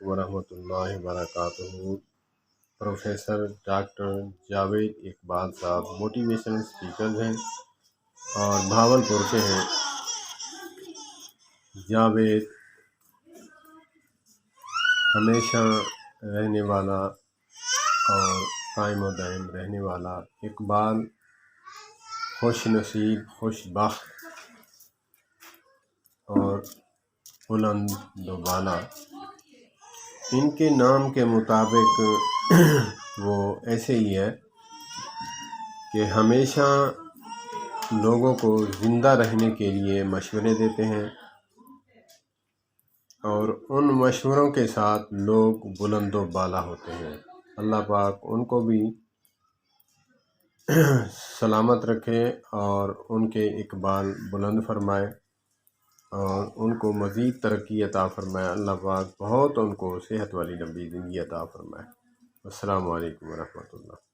ورحمۃ اللہ وبرکاتہ۔ Professor doctor Javed Iqbal صاحب موٹیویشنل اسپیکر ہیں اور بھاولپور سے ہیں۔ جاوید ہمیشہ رہنے والا اور قائم و دائم رہنے والا، اقبال خوش نصیب، خوش بخت اور بلند و بالا، ان کے نام کے مطابق وہ ایسے ہی ہے کہ ہمیشہ لوگوں کو زندہ رہنے کے لیے مشورے دیتے ہیں اور ان مشوروں کے ساتھ لوگ بلند و بالا ہوتے ہیں۔ اللہ پاک ان کو بھی سلامت رکھے اور ان کے اقبال بلند فرمائے اور ان کو مزید ترقی عطا فرمائے۔ اللہ پاک بہت ان کو صحت والی لمبی زندگی عطا فرمائے۔ السلام علیکم ورحمۃ اللہ۔